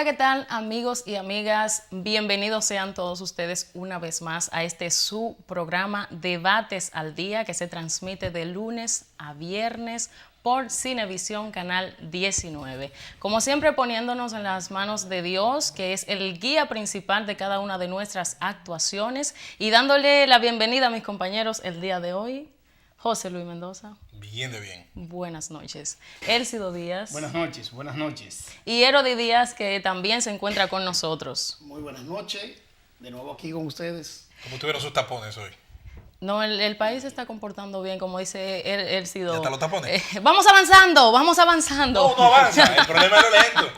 Hola, ¿qué tal, amigos y amigas? Bienvenidos sean todos ustedes una vez más a su programa Debates al Día, que se transmite de lunes a viernes por Cinevisión Canal 19. Como siempre, poniéndonos en las manos de Dios, que es el guía principal de cada una de nuestras actuaciones, y dándole la bienvenida a mis compañeros el día de hoy. José Luis Mendoza. Bien de bien. Buenas noches. Elcido Díaz. Buenas noches, buenas noches. Y Erodi Díaz, que también se encuentra con nosotros. Muy buenas noches. De nuevo aquí con ustedes. ¿Cómo tuvieron sus tapones hoy? No, el país se está comportando bien, como dice Elcido. ¿Ya están los tapones? Vamos avanzando, vamos avanzando. No avanza. El problema es lo lento.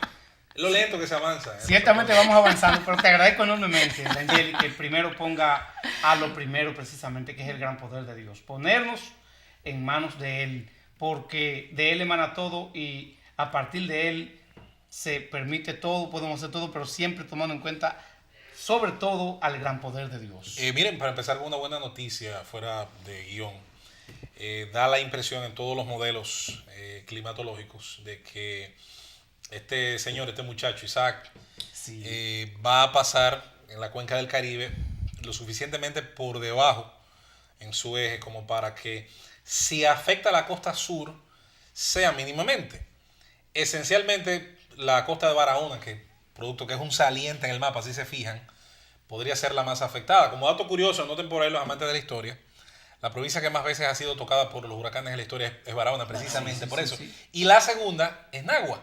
Es lo lento que se avanza. Ciertamente vamos avanzando, pero te agradezco enormemente, Angeli, que primero ponga a lo primero precisamente, que es el gran poder de Dios. Ponernos en manos de Él, porque de Él emana todo y a partir de Él se permite todo, podemos hacer todo, pero siempre tomando en cuenta, sobre todo, al gran poder de Dios. Miren, para empezar con una buena noticia fuera de guión, da la impresión en todos los modelos climatológicos de que este señor, este muchacho, Isaac, Sí. va a pasar en la cuenca del Caribe lo suficientemente por debajo en su eje como para que si afecta a la costa sur sea mínimamente. Esencialmente la costa de Barahona, que producto que es un saliente en el mapa, si se fijan, podría ser la más afectada. Como dato curioso, noten por ahí los amantes de la historia, la provincia que más veces ha sido tocada por los huracanes en la historia es Barahona, precisamente por eso. Y la segunda es Nagua,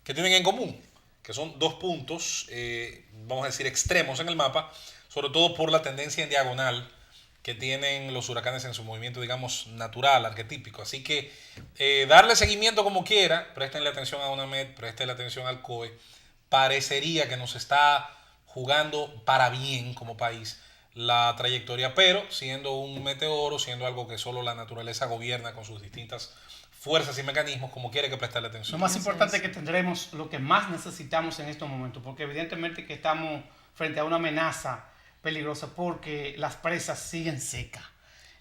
que tienen en común, que son dos puntos, vamos a decir, extremos en el mapa, sobre todo por la tendencia en diagonal que tienen los huracanes en su movimiento, digamos, natural, arquetípico. Así que darle seguimiento como quiera, préstenle atención a UNAMED, préstenle atención al COE, parecería que nos está jugando para bien como país la trayectoria, pero siendo un meteoro, siendo algo que solo la naturaleza gobierna con sus distintas fuerzas y mecanismos, como quiere que prestarle atención. Lo más importante es que tendremos lo que más necesitamos en estos momentos, porque evidentemente que estamos frente a una amenaza peligrosa porque las presas siguen secas.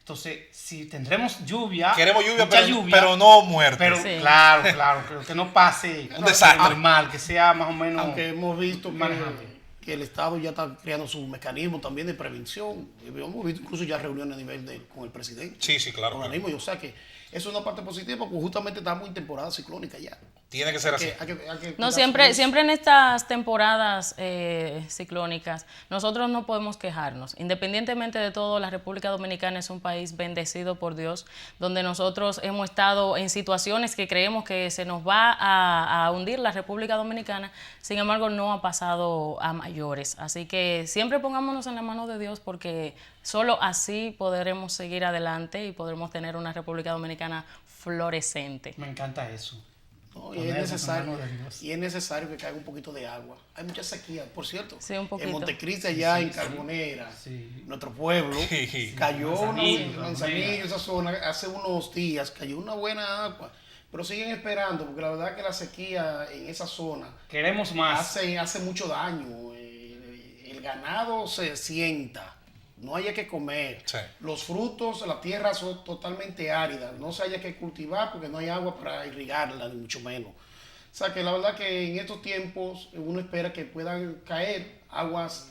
Entonces, si tendremos lluvia, queremos lluvia, mucha pero no muerte. Pero Sí. claro, que no pase Un desastre. normal, que sea más o menos Aunque hemos visto manejable. que el Estado ya está creando sus mecanismos también de prevención. Hemos visto incluso ya reuniones a nivel con el presidente. Sí, claro. Organismos. O sea que eso es una parte positiva porque justamente estamos en temporada ciclónica ya. Tiene que ser así. Hay que No, cuidarse siempre de eso. en estas temporadas ciclónicas, nosotros no podemos quejarnos. Independientemente de todo, la República Dominicana es un país bendecido por Dios, donde nosotros hemos estado en situaciones que creemos que se nos va a hundir la República Dominicana, sin embargo no ha pasado a mayores. Así que siempre pongámonos en la mano de Dios, porque solo así podremos seguir adelante y podremos tener una República Dominicana florecente. Me encanta eso. No, y es necesario que caiga un poquito de agua. Hay mucha sequía, por cierto. Sí, un poquito. En Montecristi, allá en Carbonera, nuestro pueblo, cayó Manzanillo, esa zona, hace unos días cayó una buena agua. Pero siguen esperando, porque la verdad que la sequía en esa zona Queremos más. hace mucho daño. El ganado se sienta, no haya que comer. Sí. Los frutos, la tierra son totalmente áridas, no se haya que cultivar porque no hay agua para irrigarla, ni mucho menos. O sea que la verdad que en estos tiempos uno espera que puedan caer aguas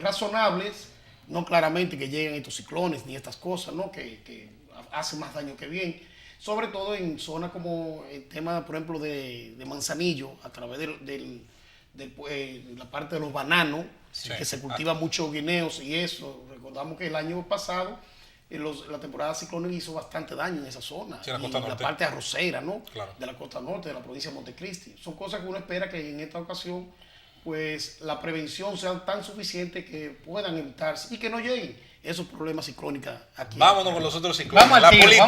razonables, no claramente que lleguen estos ciclones ni estas cosas, ¿no? que hacen más daño que bien. Sobre todo en zonas como el tema, por ejemplo, de Manzanillo, a través de la parte de los bananos, que se cultiva mucho guineos y eso. Recordamos que el año pasado la temporada ciclónica hizo bastante daño en esa zona. Sí, la y costa la norte. parte arrocera, ¿no? Claro. De la costa norte, de la provincia de Montecristi. Son cosas que uno espera que en esta ocasión pues la prevención sea tan suficiente que puedan evitarse y que no lleguen esos problemas ciclónicos aquí. Vámonos con los otros ciclones. Vamos la al tiro, política.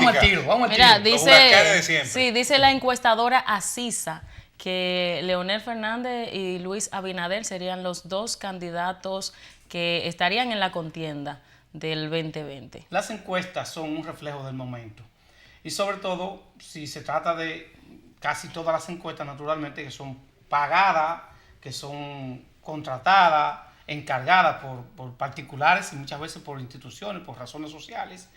vamos al Mira, tiro. Los huracanes de dice, siempre. sí, dice la encuestadora Asisa que Leonel Fernández y Luis Abinader serían los dos candidatos que estarían en la contienda del 2020. Las encuestas son un reflejo del momento. Y sobre todo, si se trata de casi todas las encuestas, naturalmente, que son pagadas, que son contratadas, encargadas por particulares y muchas veces por instituciones, por razones sociales.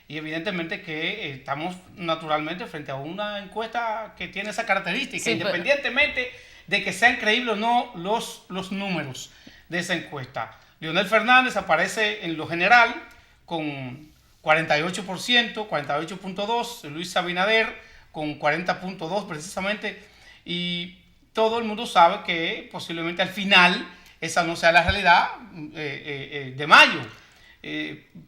Y evidentemente que estamos naturalmente frente a una encuesta que tiene esa característica, Sí, independientemente de que sean creíbles o no los números de esa encuesta. Leonel Fernández aparece en lo general con 48%, 48.2%, Luis Abinader con 40.2% precisamente, y todo el mundo sabe que posiblemente al final esa no sea la realidad de mayo.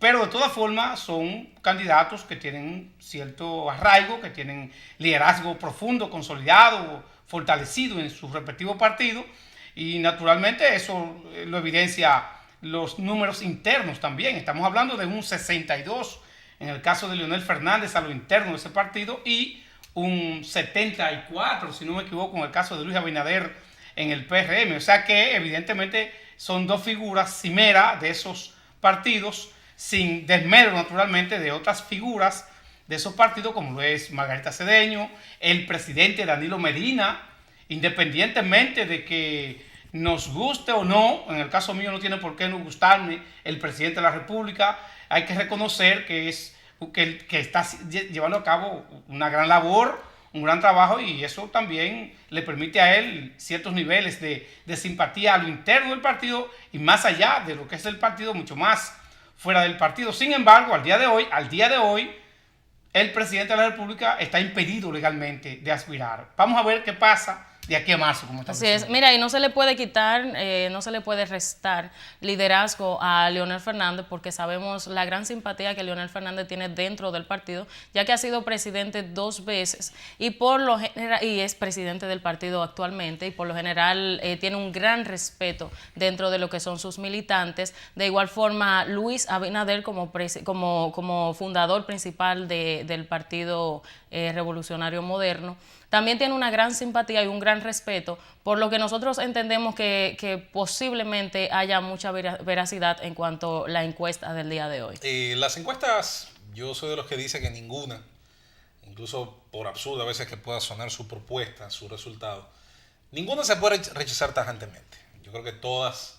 Pero de todas formas son candidatos que tienen cierto arraigo, que tienen liderazgo profundo, consolidado, fortalecido en sus respectivos partidos, y naturalmente eso lo evidencia los números internos también. Estamos hablando de un 62 en el caso de Leonel Fernández a lo interno de ese partido y un 74, si no me equivoco, en el caso de Luis Abinader en el PRM. O sea que evidentemente son dos figuras cimera de esos partidos, sin desmedro naturalmente de otras figuras de esos partidos, como lo es Margarita Cedeño, el presidente Danilo Medina, independientemente de que nos guste o no, en el caso mío no tiene por qué no gustarme el presidente de la República, hay que reconocer que está llevando a cabo una gran labor, un gran trabajo, y eso también le permite a él ciertos niveles de simpatía a lo interno del partido y más allá de lo que es el partido, mucho más fuera del partido. Sin embargo, al día de hoy, el presidente de la República está impedido legalmente de aspirar. Vamos a ver qué pasa de aquí a marzo, como estamos diciendo. Así es. Mira, y no se le puede quitar, no se le puede restar liderazgo a Leonel Fernández, porque sabemos la gran simpatía que Leonel Fernández tiene dentro del partido, ya que ha sido presidente 2 veces y por lo general, y es presidente del partido actualmente, y por lo general tiene un gran respeto dentro de lo que son sus militantes. De igual forma, Luis Abinader como fundador principal del Partido Revolucionario Moderno, también tiene una gran simpatía y un gran respeto, por lo que nosotros entendemos que posiblemente haya mucha veracidad en cuanto a la encuesta del día de hoy. Las encuestas, yo soy de los que dice que ninguna, incluso por absurdo a veces que pueda sonar su propuesta, su resultado, ninguna se puede rechazar tajantemente. Yo creo que todas,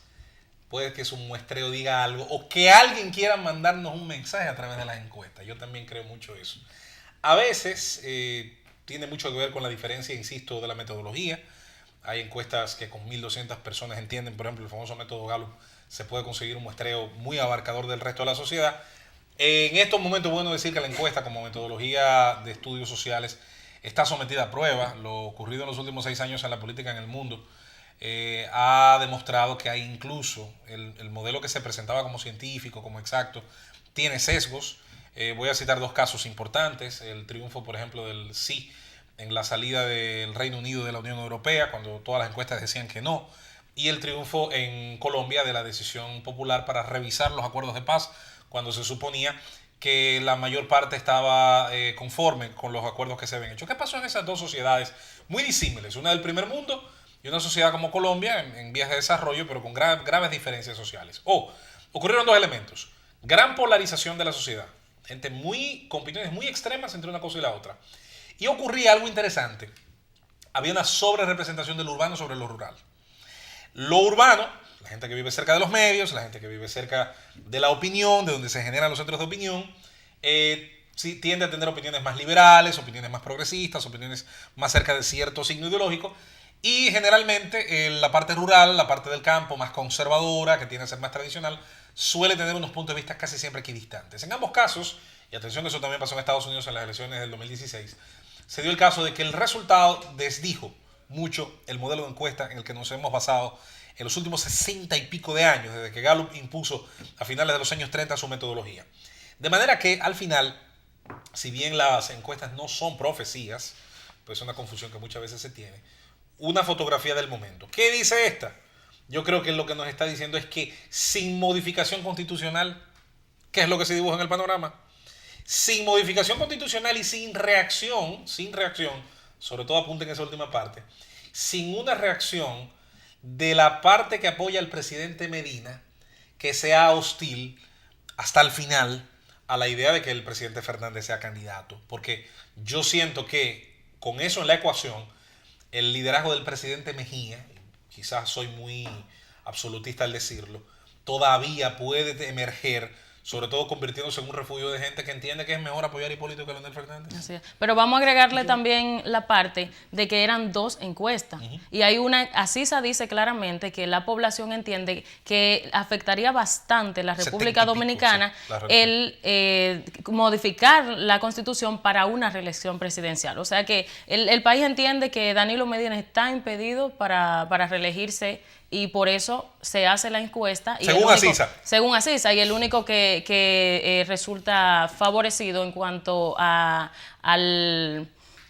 puede que su muestreo diga algo o que alguien quiera mandarnos un mensaje a través de las encuestas. Yo también creo mucho eso. A veces tiene mucho que ver con la diferencia, insisto, de la metodología. Hay encuestas que con 1.200 personas entienden, por ejemplo, el famoso método Gallup, se puede conseguir un muestreo muy abarcador del resto de la sociedad. En estos momentos es bueno decir que la encuesta como metodología de estudios sociales está sometida a prueba. Lo ocurrido en los últimos 6 años en la política en el mundo ha demostrado que hay incluso el modelo que se presentaba como científico, como exacto, tiene sesgos. Voy a citar 2 casos importantes. El triunfo, por ejemplo, del sí en la salida del Reino Unido de la Unión Europea, cuando todas las encuestas decían que no. Y el triunfo en Colombia de la decisión popular para revisar los acuerdos de paz, cuando se suponía que la mayor parte estaba conforme con los acuerdos que se habían hecho. ¿Qué pasó en esas 2 sociedades muy disímiles? Una del primer mundo y una sociedad como Colombia, en vías de desarrollo, pero con graves diferencias sociales. Ocurrieron 2 elementos. Gran polarización de la sociedad. Gente con opiniones muy extremas entre una cosa y la otra. Y ocurría algo interesante. Había una sobrerepresentación del urbano sobre lo rural. Lo urbano, la gente que vive cerca de los medios, la gente que vive cerca de la opinión, de donde se generan los centros de opinión, sí, tiende a tener opiniones más liberales, opiniones más progresistas, opiniones más cerca de cierto signo ideológico. Y generalmente la parte rural, la parte del campo más conservadora, que tiende a ser más tradicional, suele tener unos puntos de vista casi siempre equidistantes. En ambos casos, y atención que eso también pasó en Estados Unidos en las elecciones del 2016, se dio el caso de que el resultado desdijo mucho el modelo de encuesta en el que nos hemos basado en los últimos 60 y pico de años, desde que Gallup impuso a finales de los años 30 su metodología. De manera que al final, si bien las encuestas no son profecías, pues es una confusión que muchas veces se tiene, una fotografía del momento. ¿Qué dice esta? Yo creo que lo que nos está diciendo es que sin modificación constitucional, ¿qué es lo que se dibuja en el panorama? Sin modificación constitucional y sin reacción, sobre todo apunten esa última parte, sin una reacción de la parte que apoya al presidente Medina, que sea hostil hasta el final a la idea de que el presidente Fernández sea candidato. Porque yo siento que con eso en la ecuación, el liderazgo del presidente Mejía, quizás soy muy absolutista al decirlo, todavía puede emerger sobre todo convirtiéndose en un refugio de gente que entiende que es mejor apoyar a Hipólito que a Leonel Fernández. Así es. Pero vamos a agregarle también la parte de que eran 2 encuestas. Y hay una, ACISA dice claramente que la población entiende que afectaría bastante la República 70 y pico, Dominicana sí, la el modificar la Constitución para una reelección presidencial. O sea que el país entiende que Danilo Medina está impedido para reelegirse, y por eso se hace la encuesta. Y según ACISA. Según ACISA, y el único que resulta favorecido en cuanto al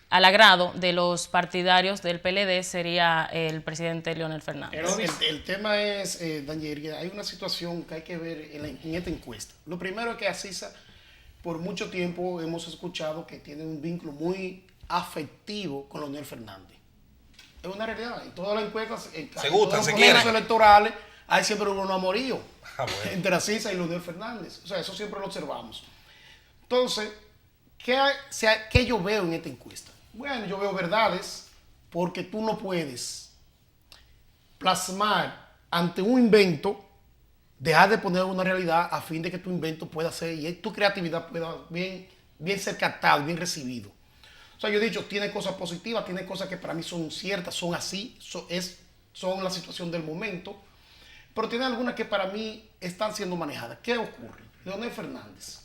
agrado de los partidarios del PLD sería el presidente Leonel Fernández. Pero el tema es, Daniel, que hay una situación que hay que ver en esta encuesta. Lo primero es que Asisa, por mucho tiempo hemos escuchado que tiene un vínculo muy afectivo con Leonel Fernández. Es una realidad. En todas las encuestas, en todos los procesos electorales, hay siempre un amorío entre Asisa y Leonel Fernández. O sea, eso siempre lo observamos. Entonces, ¿qué yo veo en esta encuesta? Bueno, yo veo verdades, porque tú no puedes plasmar ante un invento, dejar de poner una realidad a fin de que tu invento pueda ser y tu creatividad pueda bien ser captado, bien recibido. O sea, yo he dicho, tiene cosas positivas, tiene cosas que para mí son ciertas, son así, son la situación del momento, pero tiene algunas que para mí están siendo manejadas. ¿Qué ocurre? Leonel Fernández.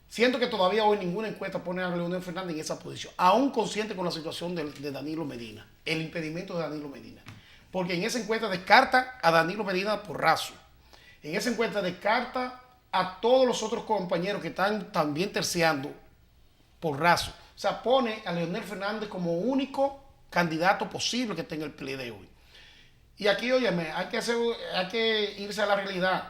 Siento que todavía hoy ninguna encuesta pone a Leonel Fernández en esa posición, aún consciente con la situación de Danilo Medina, el impedimento de Danilo Medina. Porque en esa encuesta descarta a Danilo Medina por raso. En esa encuesta descarta a todos los otros compañeros que están también terciando por raso. O sea, pone a Leonel Fernández como único candidato posible que tenga el PLD hoy. Y aquí, óyeme, hay que irse a la realidad.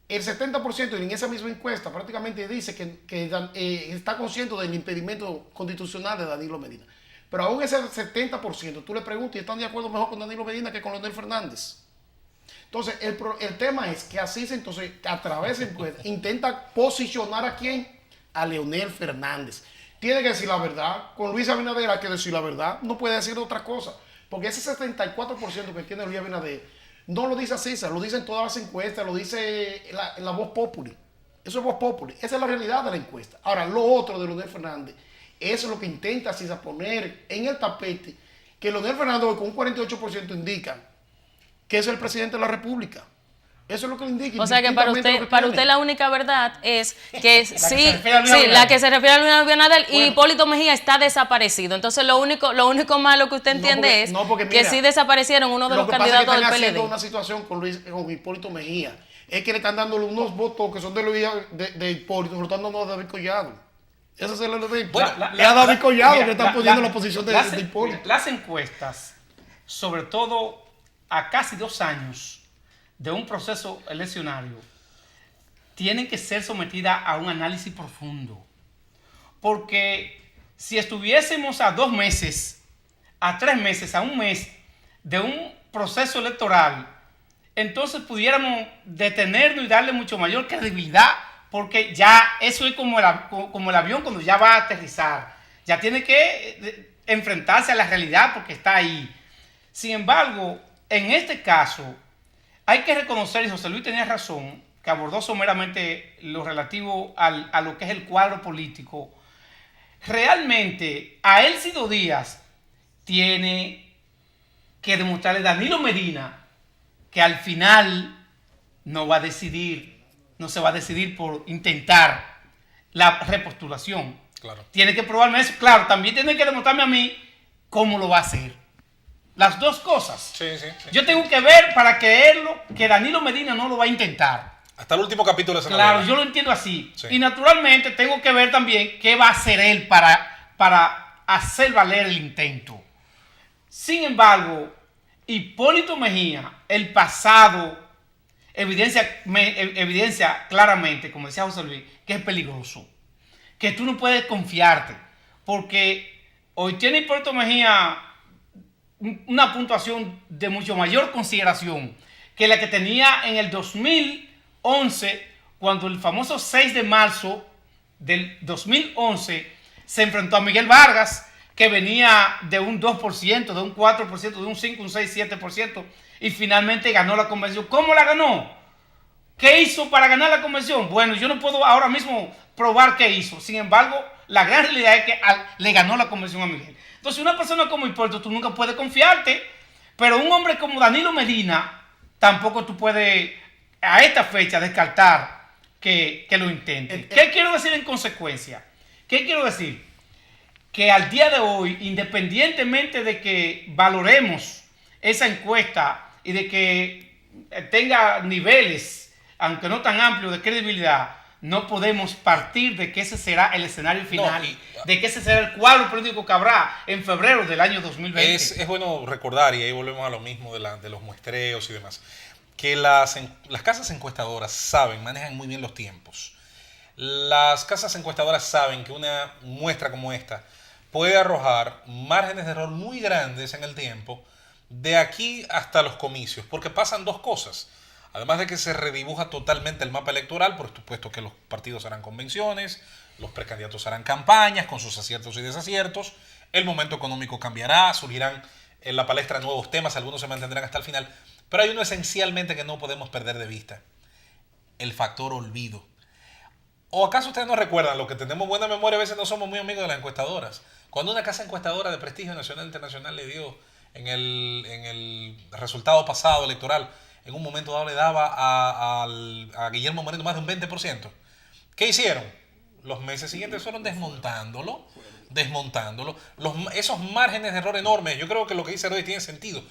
El 70% en esa misma encuesta prácticamente dice que está consciente del impedimento constitucional de Danilo Medina. Pero aún ese 70%, tú le preguntas y están de acuerdo mejor con Danilo Medina que con Leonel Fernández. Entonces, el tema es que así entonces, a través de encuestas, intenta posicionar a quién, a Leonel Fernández. Tiene que decir la verdad. Con Luis Abinader hay que decir la verdad. No puede decir otra cosa. Porque ese 74% que tiene Luis Abinader no lo dice César, lo dicen todas las encuestas, lo dice la Voz Populi. Eso es Voz Populi. Esa es la realidad de la encuesta. Ahora, lo otro de Leonel Fernández, eso es lo que intenta César poner en el tapete, que Leonel Fernández con un 48% indica que es el presidente de la República. Eso es lo que le indica. O sea que para usted la única verdad es que la que se refiere a Luis Abinader y Hipólito Mejía está desaparecido. Entonces lo único malo que usted entiende que sí desaparecieron uno de los candidatos del PLD. Una situación con Hipólito Mejía es que le están dando unos votos que son de Hipólito, pero están dando a David Collado. Ese es el elemento. Bueno, le ha David Collado que le están poniendo la posición de Hipólito. Las encuestas, sobre todo a casi 2 años de un proceso eleccionario, tienen que ser sometidas a un análisis profundo. Porque si estuviésemos a 2 meses, a 3 meses, a 1 mes de un proceso electoral, entonces pudiéramos detenernos y darle mucho mayor credibilidad, porque ya eso es como el avión cuando ya va a aterrizar. Ya tiene que enfrentarse a la realidad porque está ahí. Sin embargo, en este caso, hay que reconocer, y José Luis tenía razón, que abordó someramente lo relativo a lo que es el cuadro político. Realmente, a Elcido Díaz tiene que demostrarle a Danilo Medina que al final no se va a decidir por intentar la repostulación. Claro. Tiene que probarme eso. Claro, también tiene que demostrarme a mí cómo lo va a hacer. Las dos cosas. Sí. Yo tengo que ver para creerlo que Danilo Medina no lo va a intentar. Hasta el último capítulo de esa Claro, novela. yo lo entiendo así. Sí. Y naturalmente tengo que ver también qué va a hacer él para hacer valer el intento. Sin embargo, Hipólito Mejía, el pasado, evidencia claramente, como decía José Luis, que es peligroso. Que tú no puedes confiarte. Porque hoy tiene Hipólito Mejía una puntuación de mucho mayor consideración que la que tenía en el 2011, cuando el famoso 6 de marzo del 2011 se enfrentó a Miguel Vargas, que venía de un 2%, de un 4%, de un 5, un 6, 7%, y finalmente ganó la convención. ¿Cómo la ganó? ¿Qué hizo para ganar la convención? Bueno, yo no puedo ahora mismo probar qué hizo. Sin embargo, la gran realidad es que le ganó la convención a Miguel. Entonces, una persona como Hipólito, tú nunca puedes confiarte, pero un hombre como Danilo Medina, tampoco tú puedes a esta fecha descartar que lo intente. ¿Qué quiero decir en consecuencia? ¿Qué quiero decir? Que al día de hoy, independientemente de que valoremos esa encuesta y de que tenga niveles, aunque no tan amplios, de credibilidad, no podemos partir de que ese será el escenario final, de que ese será el cuadro político que habrá en febrero del año 2020. Es bueno recordar, y ahí volvemos a lo mismo de los muestreos y demás, que las casas encuestadoras manejan muy bien los tiempos. Las casas encuestadoras saben que una muestra como esta puede arrojar márgenes de error muy grandes en el tiempo de aquí hasta los comicios, porque pasan dos cosas. Además de que se redibuja totalmente el mapa electoral, por supuesto que los partidos harán convenciones, los precandidatos harán campañas con sus aciertos y desaciertos, el momento económico cambiará, surgirán en la palestra nuevos temas, algunos se mantendrán hasta el final, pero hay uno esencialmente que no podemos perder de vista: el factor olvido. ¿O acaso ustedes no recuerdan? Los que tenemos buena memoria a veces no somos muy amigos de las encuestadoras. Cuando una casa encuestadora de prestigio nacional e internacional le dio en el resultado pasado electoral, en un momento dado le daba a Guillermo Moreno más de un 20%. ¿Qué hicieron? Los meses siguientes fueron desmontándolo. Esos márgenes de error enormes. Yo creo que lo que dice Roy tiene sentido.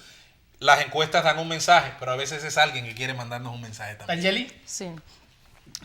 Las encuestas dan un mensaje, pero a veces es alguien que quiere mandarnos un mensaje también. ¿Angeli? Sí.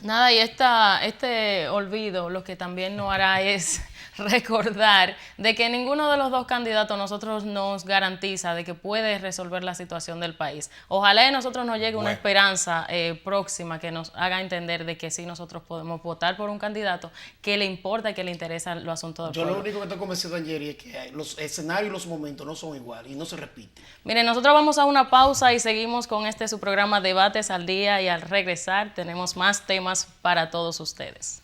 Nada, y este olvido lo que también nos hará es recordar de que ninguno de los dos candidatos nosotros nos garantiza de que puede resolver la situación del país. Ojalá a nosotros nos llegue una esperanza próxima que nos haga entender de que sí nosotros podemos votar por un candidato que le importa y que le interesa los asuntos del pueblo. Yo lo único que estoy convencido, Angeli, es que los escenarios y los momentos no son iguales y no se repiten. Miren, nosotros vamos a una pausa y seguimos con su programa Debates al Día, y al regresar tenemos más temas para todos ustedes.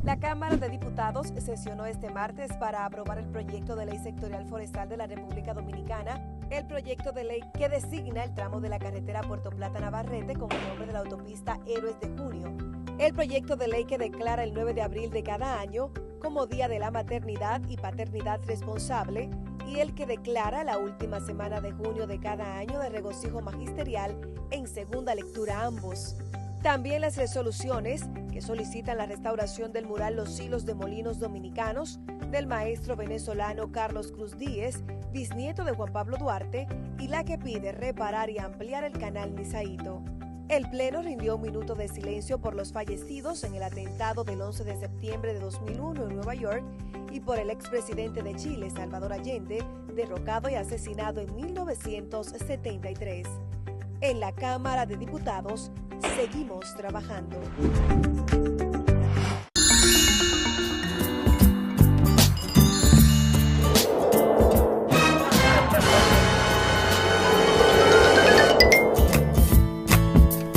La Cámara de Diputados sesionó este martes para aprobar el proyecto de ley sectorial forestal de la República Dominicana, el proyecto de ley que designa el tramo de la carretera Puerto Plata-Navarrete con el nombre de la autopista Héroes de Junio, el proyecto de ley que declara el 9 de abril de cada año como Día de la Maternidad y Paternidad Responsable y el que declara la última semana de junio de cada año de regocijo magisterial en segunda lectura ambos. También las resoluciones que solicitan la restauración del mural Los Hilos de Molinos Dominicanos del maestro venezolano Carlos Cruz Díez, bisnieto de Juan Pablo Duarte, y la que pide reparar y ampliar el canal Nizaíto. El Pleno rindió un minuto de silencio por los fallecidos en el atentado del 11 de septiembre de 2001 en Nueva York y por el expresidente de Chile, Salvador Allende, derrocado y asesinado en 1973. En la Cámara de Diputados, seguimos trabajando.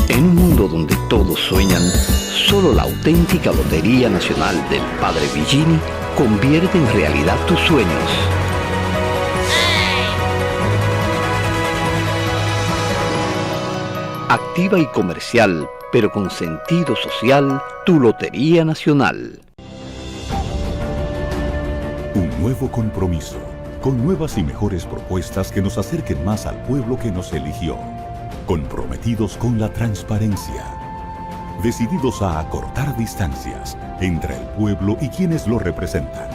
En un mundo donde todos sueñan, solo la auténtica Lotería Nacional del Padre Villini convierte en realidad tus sueños. Activa y comercial, pero con sentido social, tu Lotería Nacional. Un nuevo compromiso, con nuevas y mejores propuestas que nos acerquen más al pueblo que nos eligió. Comprometidos con la transparencia. Decididos a acortar distancias entre el pueblo y quienes lo representan.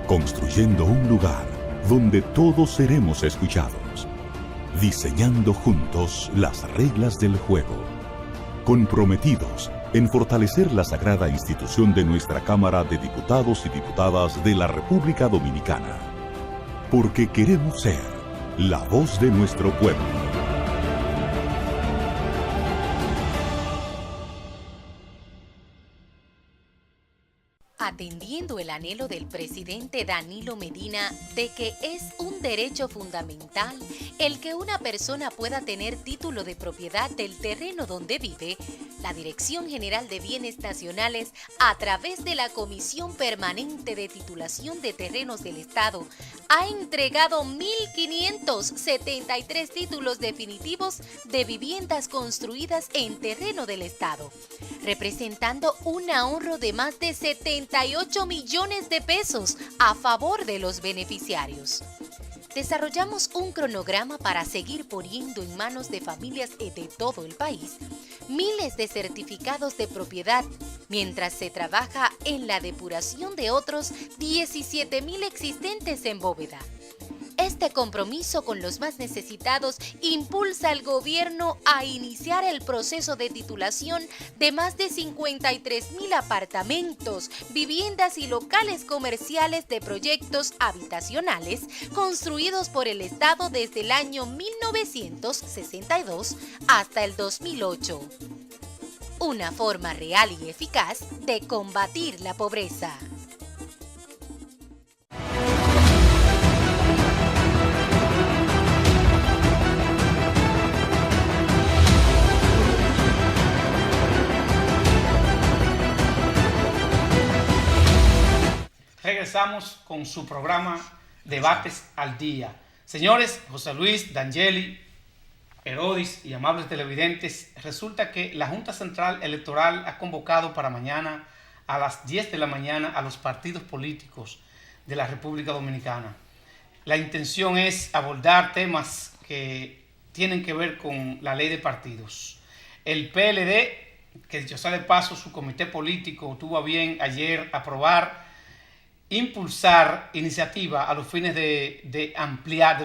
Construyendo un lugar donde todos seremos escuchados. Diseñando juntos las reglas del juego. Comprometidos en fortalecer la sagrada institución de nuestra Cámara de Diputados y Diputadas de la República Dominicana. Porque queremos ser la voz de nuestro pueblo. atendiendo el anhelo del presidente Danilo Medina de que es un derecho fundamental el que una persona pueda tener título de propiedad del terreno donde vive, la Dirección General de Bienes Nacionales, a través de la Comisión Permanente de Titulación de Terrenos del Estado, ha entregado 1.573 títulos definitivos de viviendas construidas en terreno del Estado, representando un ahorro de más de 78 millones de pesos a favor de los beneficiarios. Desarrollamos un cronograma para seguir poniendo en manos de familias de todo el país miles de certificados de propiedad, mientras se trabaja en la depuración de otros 17.000 existentes en bóveda. Este compromiso con los más necesitados impulsa al gobierno a iniciar el proceso de titulación de más de 53.000 apartamentos, viviendas y locales comerciales de proyectos habitacionales construidos por el Estado desde el año 1962 hasta el 2008. Una forma real y eficaz de combatir la pobreza. Regresamos con su programa Debates al Día. Señores, José Luis, D'Angeli, Herodis y amables televidentes, resulta que la Junta Central Electoral ha convocado para mañana a las 10 de la mañana a los partidos políticos de la República Dominicana. La intención es abordar temas que tienen que ver con la ley de partidos. El PLD, que dicho sea de paso, su comité político tuvo a bien ayer impulsar iniciativa a los fines de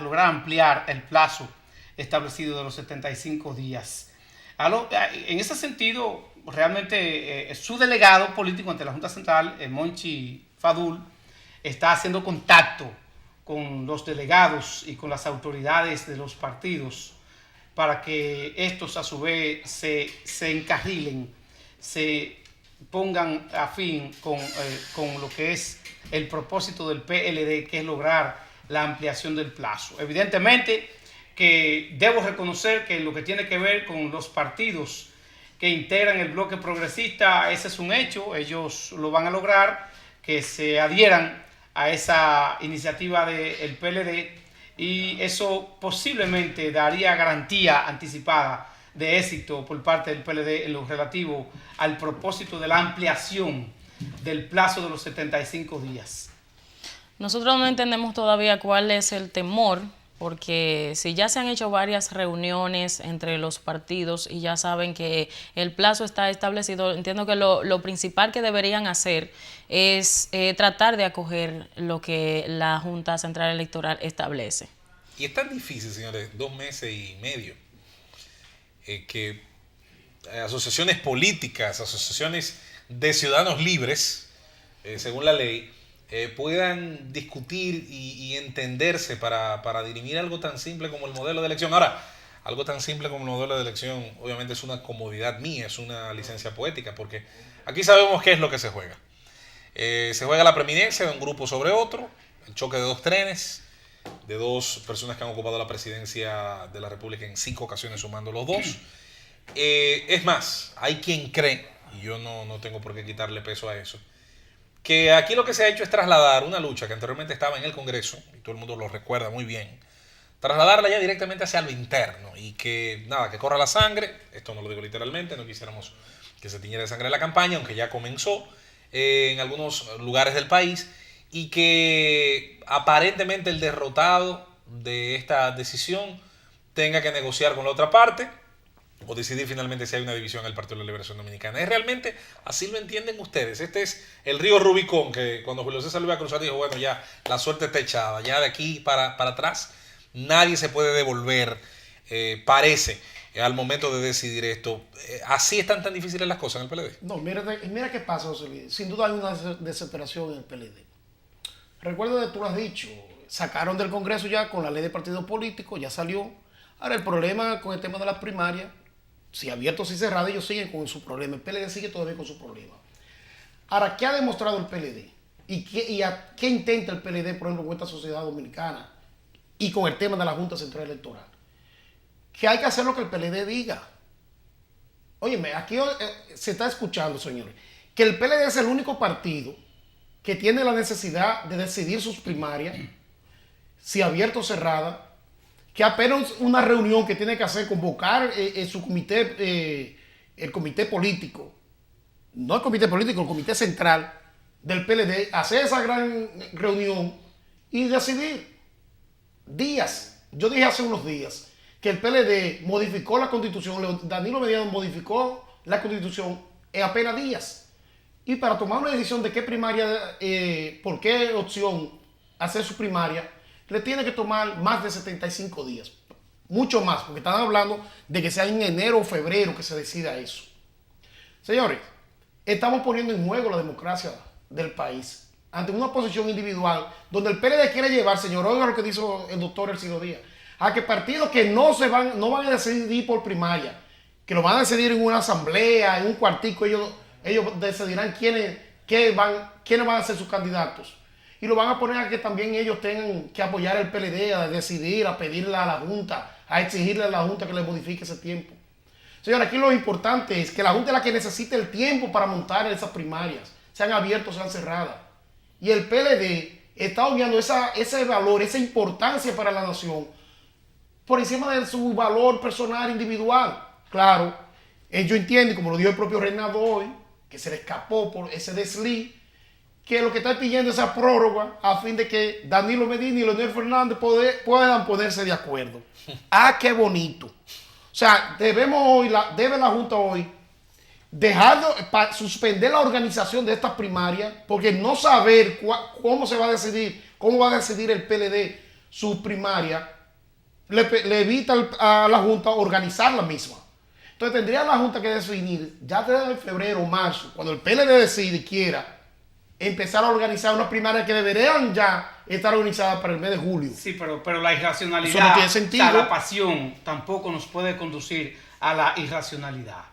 lograr ampliar el plazo establecido de los 75 días. En ese sentido, realmente su delegado político ante la Junta Central, Monchi Fadul, está haciendo contacto con los delegados y con las autoridades de los partidos para que estos a su vez se encarrilen, se pongan a fin con lo que es el propósito del PLD, que es lograr la ampliación del plazo. Evidentemente que debo reconocer que lo que tiene que ver con los partidos que integran el bloque progresista, ese es un hecho, ellos lo van a lograr, que se adhieran a esa iniciativa del PLD, y eso posiblemente daría garantía anticipada de éxito por parte del PLD en lo relativo al propósito de la ampliación del plazo de los 75 días. Nosotros no entendemos todavía cuál es el temor, porque si ya se han hecho varias reuniones entre los partidos y ya saben que el plazo está establecido, entiendo que lo principal que deberían hacer es tratar de acoger lo que la Junta Central Electoral establece. Y es tan difícil, señores, 2 meses y medio, que asociaciones políticas, asociaciones de ciudadanos libres, según la ley, puedan discutir y entenderse para dirimir algo tan simple como el modelo de elección. Ahora, algo tan simple como el modelo de elección obviamente es una comodidad mía, es una licencia poética, porque aquí sabemos qué es lo que se juega. Se juega la preeminencia de un grupo sobre otro, el choque de 2 trenes, de 2 personas que han ocupado la presidencia de la República en 5 ocasiones, sumando los 2. Es más, hay quien cree, y yo no tengo por qué quitarle peso a eso, que aquí lo que se ha hecho es trasladar una lucha que anteriormente estaba en el Congreso, y todo el mundo lo recuerda muy bien, trasladarla ya directamente hacia lo interno, y que nada, que corra la sangre. Esto no lo digo literalmente, no quisiéramos que se tiñera de sangre la campaña, aunque ya comenzó en algunos lugares del país, y que aparentemente el derrotado de esta decisión tenga que negociar con la otra parte o decidir finalmente si hay una división en el Partido de la Liberación Dominicana. ¿Es realmente así lo entienden ustedes? Este es el río Rubicón, que cuando Julio César lo iba a cruzar dijo, bueno, ya la suerte está echada, ya de aquí para atrás nadie se puede devolver, parece, al momento de decidir esto. ¿Así están tan difíciles las cosas en el PLD? No, mira qué pasa, José Luis. Sin duda hay una desesperación en el PLD. Recuerda que tú lo has dicho, sacaron del Congreso ya con la ley de partidos políticos, ya salió. Ahora el problema con el tema de las primarias, si abierto o si cerrado, ellos siguen con su problema. El PLD sigue todavía con su problema. Ahora, ¿qué ha demostrado el PLD? ¿Y a qué intenta el PLD, por ejemplo, con esta sociedad dominicana y con el tema de la Junta Central Electoral? Que hay que hacer lo que el PLD diga. Óyeme, aquí se está escuchando, señores, que el PLD es el único partido que tiene la necesidad de decidir sus primarias, si abierta o cerrada, que apenas una reunión que tiene que hacer, convocar su comité, el comité político, no el comité político, el comité central del PLD, hacer esa gran reunión y decidir. Días, yo dije hace unos días que el PLD modificó la constitución, Danilo Medina modificó la constitución en apenas días. Y para tomar una decisión de qué primaria, por qué opción hacer su primaria, le tiene que tomar más de 75 días. Mucho más, porque están hablando de que sea en enero o febrero que se decida eso. Señores, estamos poniendo en juego la democracia del país ante una posición individual donde el PLD quiere llevar, señor, oiga lo que dijo el doctor Elcido Díaz, a que partidos que no van a decidir por primaria, que lo van a decidir en una asamblea, en un cuartico, ellos decidirán quiénes van a ser sus candidatos. Y lo van a poner a que también ellos tengan que apoyar al PLD, a decidir, a pedirle a la Junta, a exigirle a la Junta que le modifique ese tiempo. Señores, aquí lo importante es que la Junta es la que necesita el tiempo para montar esas primarias, sean abiertas o sean cerradas. Y el PLD está obviando ese valor, esa importancia para la nación, por encima de su valor personal individual. Claro, ellos entienden, como lo dijo el propio Reinaldo hoy, que se le escapó por ese desliz, que lo que está pidiendo es esa prórroga a fin de que Danilo Medina y Leonel Fernández puedan ponerse de acuerdo. ¡Ah, qué bonito! O sea, debe la Junta hoy suspender la organización de estas primarias, porque no saber cómo va a decidir el PLD su primaria, le evita a la Junta organizar la misma. Entonces tendría la Junta que definir ya desde febrero o marzo, cuando el PLD decide y quiera, empezar a organizar unas primarias que deberían ya estar organizadas para el mes de julio. Sí, pero la irracionalidad, eso no tiene sentido. O sea, la pasión tampoco nos puede conducir a la irracionalidad.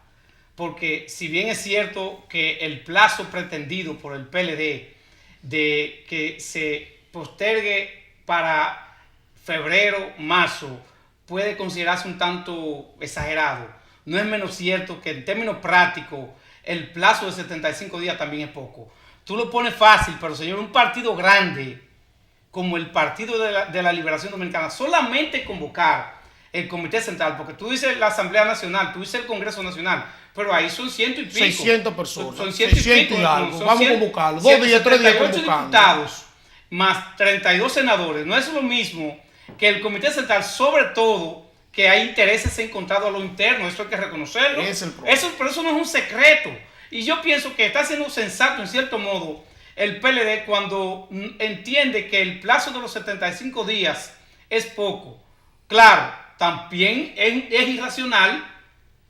Porque si bien es cierto que el plazo pretendido por el PLD de que se postergue para febrero, marzo, puede considerarse un tanto exagerado, no es menos cierto que en términos prácticos el plazo de 75 días también es poco. Tú lo pones fácil, pero señor, un partido grande como el Partido de la Liberación Dominicana, solamente convocar el Comité Central, porque tú dices la Asamblea Nacional, tú dices el Congreso Nacional, pero ahí son 100 y pico. 600 personas. Son 100 y pico. Vamos a convocarlos. 2 días, 3 días convocando. Diputados más 32 senadores. No es lo mismo que el Comité Central, sobre todo que hay intereses encontrados a lo interno. Eso hay que reconocerlo. Es el problema. Pero eso no es un secreto. Y yo pienso que está siendo sensato, en cierto modo, el PLD cuando entiende que el plazo de los 75 días es poco. Claro, también es irracional,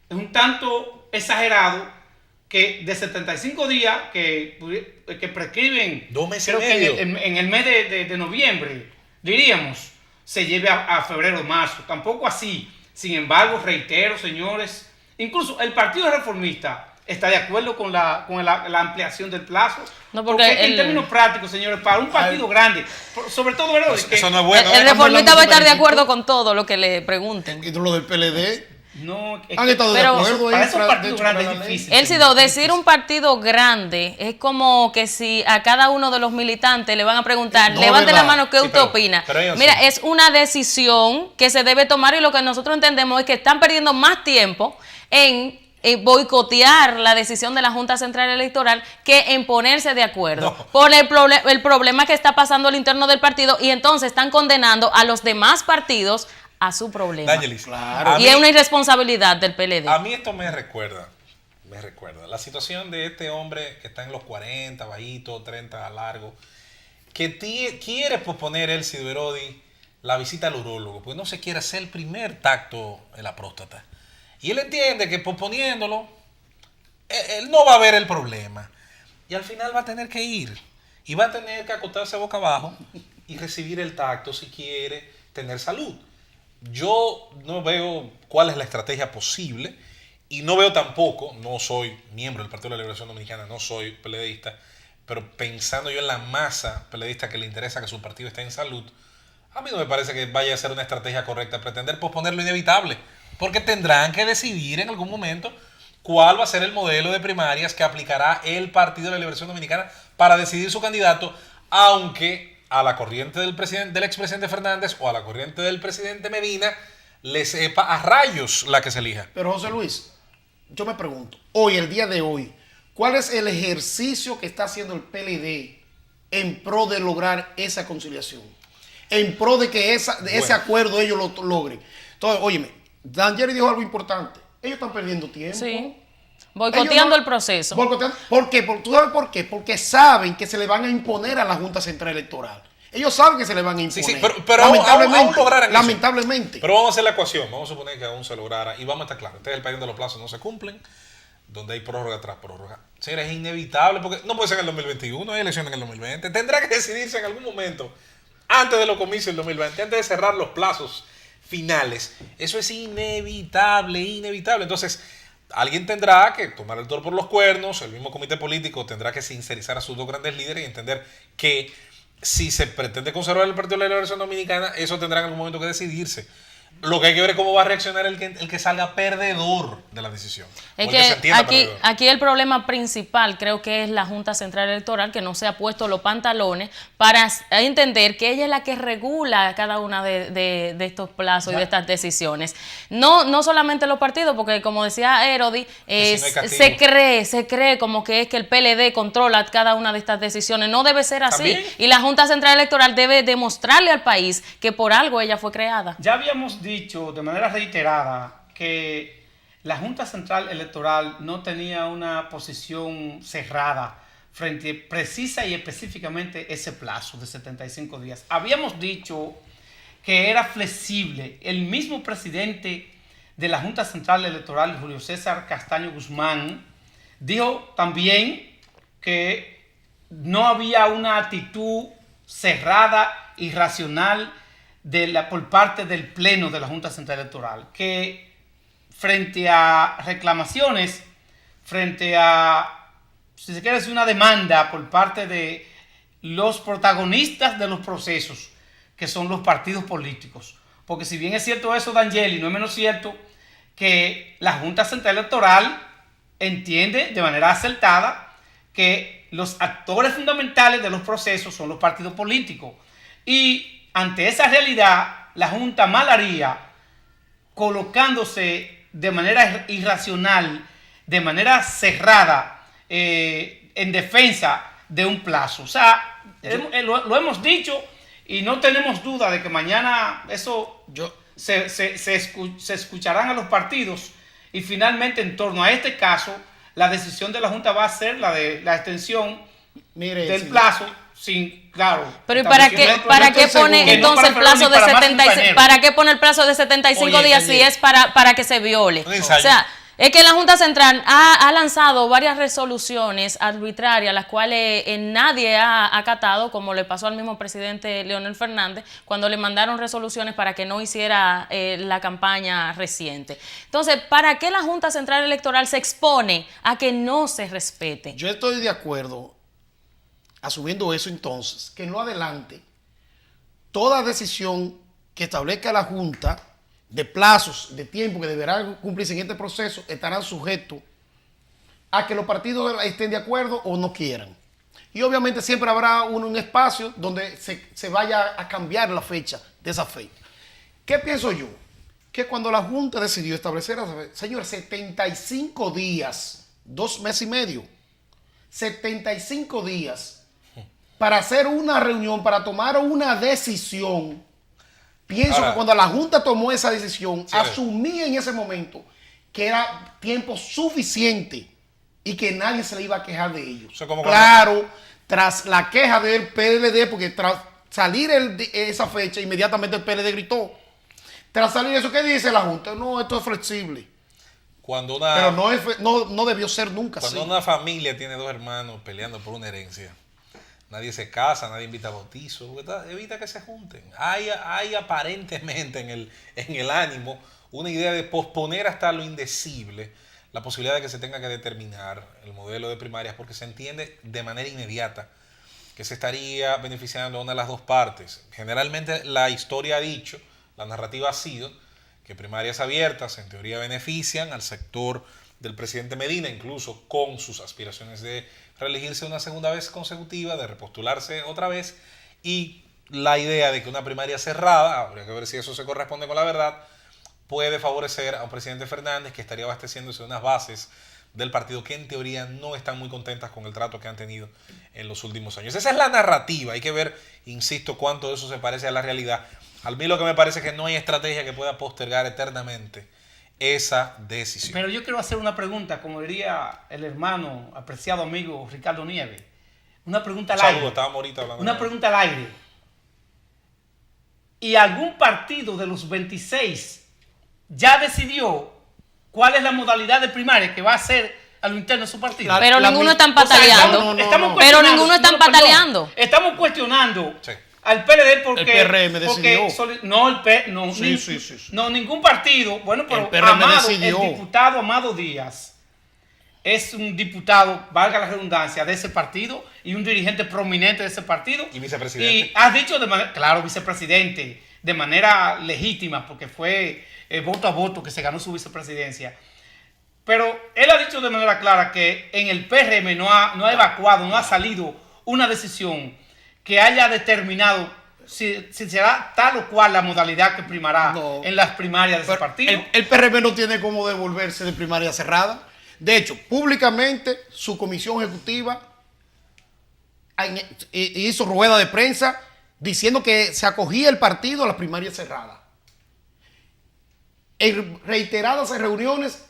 es un tanto exagerado que de 75 días que prescriben 2 meses creo y medio. que en el mes de noviembre, diríamos, se lleve a febrero o marzo. Tampoco así. Sin embargo, reitero, señores, incluso el Partido Reformista está de acuerdo con la ampliación del plazo. No, porque en términos prácticos, señores, para un partido grande, sobre todo, ¿verdad? Pues eso no es bueno. El reformista va a estar de acuerdo con todo lo que le pregunten. Y lo del PLD. No, han estado de acuerdo. Para esos partidos grandes es difícil. Elcido, decir un partido grande es como que si a cada uno de los militantes le van a preguntar, no, levante verdad. la mano, ¿qué usted opina? Mira, es una decisión que se debe tomar y lo que nosotros entendemos es que están perdiendo más tiempo en boicotear la decisión de la Junta Central Electoral que en ponerse de acuerdo por el problema que está pasando al interno del partido, y entonces están condenando a los demás partidos a su problema. Dángelis, claro. Y es una irresponsabilidad del PLD. A mí esto me recuerda la situación de este hombre que está en los 40, bajito, 30 largo, que quiere posponer Elcido Berodi la visita al urólogo, pues no se quiere hacer el primer tacto en la próstata. Y él entiende que posponiéndolo, él no va a ver el problema. Y al final va a tener que ir. Y va a tener que acostarse boca abajo y recibir el tacto si quiere tener salud. Yo no veo cuál es la estrategia posible. Y no veo tampoco, no soy miembro del Partido de la Liberación Dominicana, no soy peledeísta, pero pensando yo en la masa peledeísta que le interesa que su partido esté en salud, a mí no me parece que vaya a ser una estrategia correcta pretender posponer lo inevitable, porque tendrán que decidir en algún momento cuál va a ser el modelo de primarias que aplicará el Partido de la Liberación Dominicana para decidir su candidato, aunque a la corriente del expresidente Fernández o a la corriente del presidente Medina le sepa a rayos la que se elija. Pero José Luis, yo me pregunto, hoy, el día de hoy, ¿cuál es el ejercicio que está haciendo el PLD en pro de lograr esa conciliación? En pro de que ese acuerdo ellos lo logren. Entonces, óyeme, Daniel dijo algo importante. Ellos están perdiendo tiempo. Sí. Boicoteando el proceso. ¿Por qué? ¿Tú sabes por qué? Porque saben que se le van a imponer a la Junta Central Electoral. Ellos saben que se le van a imponer. Sí, pero aún lograran lamentablemente. Eso. Pero vamos a hacer la ecuación. Vamos a suponer que aún se lograra. Y vamos a estar claros. Este es el país donde los plazos no se cumplen. Donde hay prórroga tras prórroga. Señores, es inevitable. Porque no puede ser en el 2021. Hay elecciones en el 2020. Tendrá que decidirse en algún momento. Antes de los comicios del 2020. Antes de cerrar los plazos finales. Eso es inevitable. Entonces, alguien tendrá que tomar el toro por los cuernos. El mismo comité político tendrá que sincerizar a sus dos grandes líderes y entender que si se pretende conservar el Partido de la Liberación Dominicana, eso tendrá en algún momento que decidirse. Lo que hay que ver es cómo va a reaccionar el que salga perdedor de la decisión. Es que aquí el problema principal creo que es la Junta Central Electoral, que no se ha puesto los pantalones para entender que ella es la que regula cada una de estos plazos y de estas decisiones. No solamente los partidos, porque como decía Erodi, se cree como que es que el PLD controla cada una de estas decisiones. No debe ser así. ¿También? Y la Junta Central Electoral debe demostrarle al país que por algo ella fue creada. Ya habíamos dicho de manera reiterada que la Junta Central Electoral no tenía una posición cerrada frente precisa y específicamente ese plazo de 75 días. Habíamos dicho que era flexible. El mismo presidente de la Junta Central Electoral, Julio César Castaño Guzmán, dijo también que no había una actitud cerrada y racional por parte del Pleno de la Junta Central Electoral, que frente a reclamaciones, frente a, si se quiere decir, una demanda por parte de los protagonistas de los procesos, que son los partidos políticos, porque si bien es cierto eso, D'Angeli, no es menos cierto que la Junta Central Electoral entiende de manera acertada que los actores fundamentales de los procesos son los partidos políticos, y ante esa realidad, la Junta mal haría colocándose de manera irracional, de manera cerrada, en defensa de un plazo. O sea, lo hemos dicho y no tenemos duda de que mañana eso se escucharán a los partidos y finalmente en torno a este caso, la decisión de la Junta va a ser la de la extensión del plazo. Sí, claro. Pero ¿y para qué pone entonces el plazo de 75? ¿Para qué pone el plazo de 75 días si es para que se viole? O sea, es que la Junta Central ha lanzado varias resoluciones arbitrarias, las cuales nadie ha acatado, como le pasó al mismo presidente Leonel Fernández, cuando le mandaron resoluciones para que no hiciera la campaña reciente. Entonces, ¿para qué la Junta Central Electoral se expone a que no se respete? Yo estoy de acuerdo, asumiendo eso entonces, que en lo adelante, toda decisión que establezca la Junta de plazos, de tiempo que deberán cumplirse en este proceso, estarán sujetos a que los partidos estén de acuerdo o no quieran. Y obviamente siempre habrá un espacio donde se vaya a cambiar la fecha de esa fecha. ¿Qué pienso yo? Que cuando la Junta decidió establecer, señores, 75 días, 2 meses y medio, 75 días para hacer una reunión, para tomar una decisión. Pienso que cuando la Junta tomó esa decisión, asumía en ese momento que era tiempo suficiente y que nadie se le iba a quejar de ellos. O sea, claro, tras la queja del PLD, porque tras salir esa fecha, inmediatamente el PLD gritó. Tras salir eso, ¿qué dice la Junta? No, esto es flexible. Pero no debió ser nunca así. Cuando una familia tiene 2 hermanos peleando por una herencia, nadie se casa, nadie invita a bautizo, evita que se junten. Hay aparentemente en el ánimo una idea de posponer hasta lo indecible la posibilidad de que se tenga que determinar el modelo de primarias porque se entiende de manera inmediata que se estaría beneficiando a una de las dos partes. Generalmente la historia ha dicho, la narrativa ha sido que primarias abiertas en teoría benefician al sector del presidente Medina, incluso con sus aspiraciones de reelegirse una segunda vez consecutiva, de repostularse otra vez, y la idea de que una primaria cerrada, habría que ver si eso se corresponde con la verdad, puede favorecer a un presidente Fernández que estaría abasteciéndose de unas bases del partido que en teoría no están muy contentas con el trato que han tenido en los últimos años. Esa es la narrativa, hay que ver, insisto, cuánto de eso se parece a la realidad. A mí lo que me parece es que no hay estrategia que pueda postergar eternamente esa decisión. Pero yo quiero hacer una pregunta, como diría el hermano, apreciado amigo Ricardo Nieves. Una pregunta al aire. Estábamos ahorita hablando. Una pregunta al aire. ¿Y algún partido de los 26 ya decidió cuál es la modalidad de primaria que va a hacer a lo interno de su partido? Pero ninguno están pataleando. Pero ninguno están pataleando. Estamos cuestionando Sí. al PLD porque... El PRM decidió. No, ningún partido. Bueno, pero El PRM decidió. el diputado Amado Díaz es un diputado, valga la redundancia, de ese partido y un dirigente prominente de ese partido. Y vicepresidente. Y has dicho de manera, claro, vicepresidente, de manera legítima, porque fue voto a voto que se ganó su vicepresidencia. Pero él ha dicho de manera clara que en el PRM no ha evacuado, no ha salido una decisión que haya determinado si será tal o cual la modalidad que primará en las primarias de ese partido. El PRM no tiene cómo devolverse de primaria cerrada. De hecho, públicamente su comisión ejecutiva hizo rueda de prensa diciendo que se acogía el partido a la primaria cerrada. En reiteradas reuniones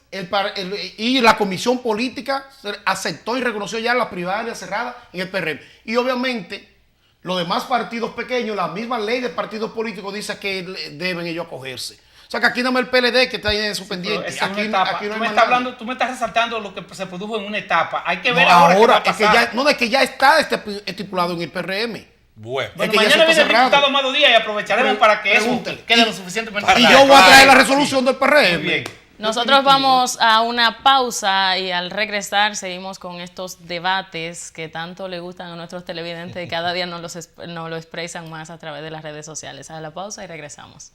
y la comisión política aceptó y reconoció ya la primaria cerrada en el PRM. Y obviamente los demás partidos pequeños, la misma ley de partidos políticos dice que deben ellos acogerse. O sea que aquí no es el PLD que está ahí en su pendiente. Sí, aquí no hay tú me estás resaltando lo que se produjo en una etapa. Hay que ver ahora qué va a pasar. es que ya está estipulado en el PRM. Bueno, Bueno, Es que ya mañana se viene está el cerrado. diputado Amado Díaz y aprovecharemos para que eso Pregúntale. quede lo suficientemente Y claro. yo voy a traer la resolución del PRM. Muy bien. Nosotros vamos a una pausa y al regresar seguimos con estos debates que tanto le gustan a nuestros televidentes y cada día nos lo expresan más a través de las redes sociales. A la pausa y regresamos.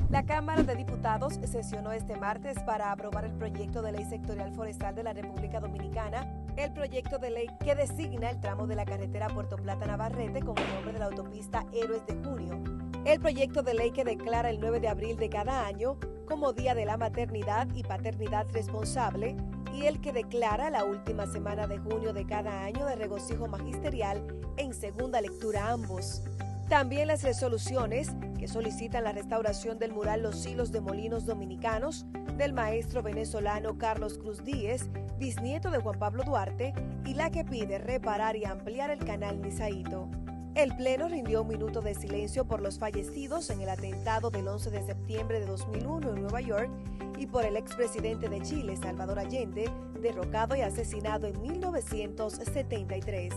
La Cámara de Diputados sesionó este martes para aprobar el proyecto de ley sectorial forestal de la República Dominicana, el proyecto de ley que designa el tramo de la carretera Puerto Plata-Navarrete con el nombre de la autopista Héroes de Junio, el proyecto de ley que declara el 9 de abril de cada año como Día de la Maternidad y Paternidad Responsable y el que declara la última semana de junio de cada año de regocijo magisterial en segunda lectura ambos. También las resoluciones que solicitan la restauración del mural Los Hilos de Molinos Dominicanos del maestro venezolano Carlos Cruz Díez, bisnieto de Juan Pablo Duarte, y la que pide reparar y ampliar el canal Nizaíto. El Pleno rindió un minuto de silencio por los fallecidos en el atentado del 11 de septiembre de 2001 en Nueva York y por el expresidente de Chile, Salvador Allende, derrocado y asesinado en 1973.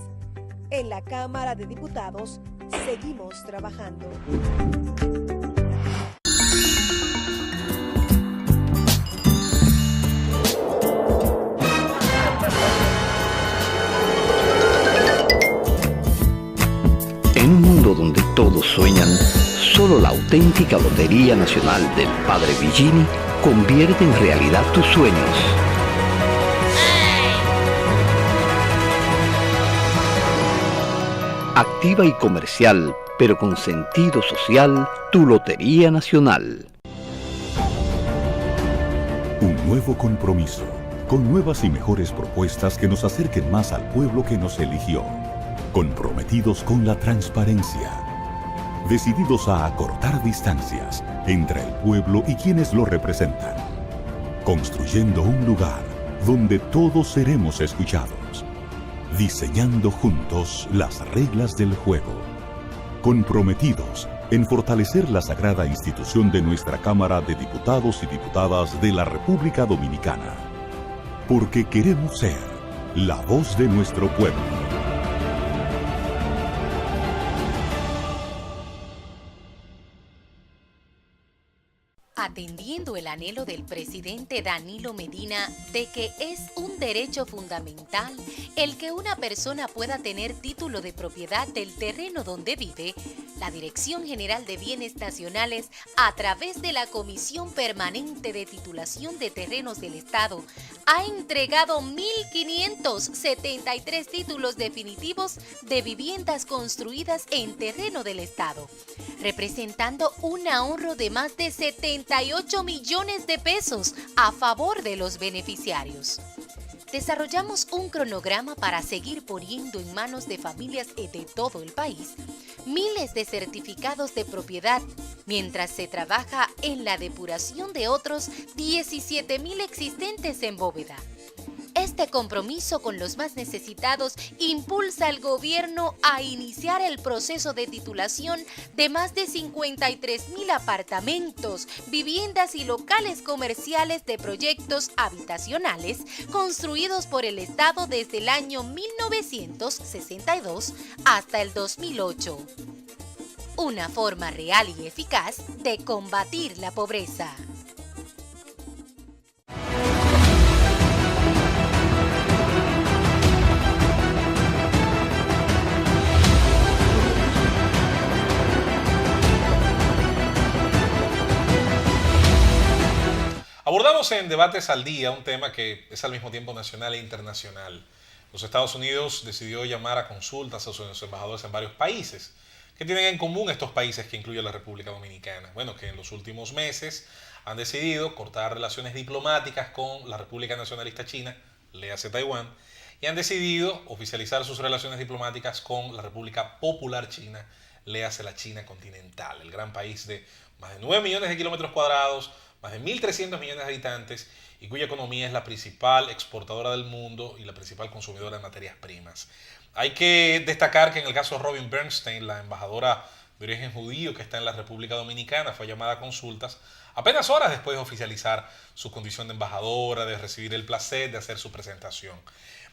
En la Cámara de Diputados, seguimos trabajando. En un mundo donde todos sueñan, solo la auténtica Lotería Nacional del Padre Villini convierte en realidad tus sueños. Activa y comercial, pero con sentido social, tu Lotería Nacional. Un nuevo compromiso, con nuevas y mejores propuestas que nos acerquen más al pueblo que nos eligió. Comprometidos con la transparencia. Decididos a acortar distancias entre el pueblo y quienes lo representan. Construyendo un lugar donde todos seremos escuchados. Diseñando juntos las reglas del juego. Comprometidos en fortalecer la sagrada institución de nuestra Cámara de Diputados y Diputadas de la República Dominicana. porque queremos ser la voz de nuestro pueblo. Atendiendo el anhelo del presidente Danilo Medina de que es un derecho fundamental el que una persona pueda tener título de propiedad del terreno donde vive, la Dirección General de Bienes Nacionales, a través de la Comisión Permanente de Titulación de Terrenos del Estado, ha entregado 1.573 títulos definitivos de viviendas construidas en terreno del Estado, representando un ahorro de más de 78 millones de pesos a favor de los beneficiarios. Desarrollamos un cronograma para seguir poniendo en manos de familias de todo el país miles de certificados de propiedad, mientras se trabaja en la depuración de otros 17.000 existentes en bóveda. Este compromiso con los más necesitados impulsa al gobierno a iniciar el proceso de titulación de más de 53.000 apartamentos, viviendas y locales comerciales de proyectos habitacionales construidos por el Estado desde el año 1962 hasta el 2008. Una forma real y eficaz de combatir la pobreza. Abordamos en Debates al Día un tema que es al mismo tiempo nacional e internacional. Los Estados Unidos decidió llamar a consultas a sus embajadores en varios países. ¿Qué tienen en común estos países que incluye la República Dominicana? Bueno, que en los últimos meses han decidido cortar relaciones diplomáticas con la República Nacionalista China, léase Taiwán, y han decidido oficializar sus relaciones diplomáticas con la República Popular China, léase la China continental, el gran país de más de 9 millones de kilómetros cuadrados, más de 1.300 millones de habitantes y cuya economía es la principal exportadora del mundo y la principal consumidora de materias primas. Hay que destacar que en el caso de Robin Bernstein, la embajadora de origen judío que está en la República Dominicana, fue llamada a consultas apenas horas después de oficializar su condición de embajadora, de recibir el placer de hacer su presentación.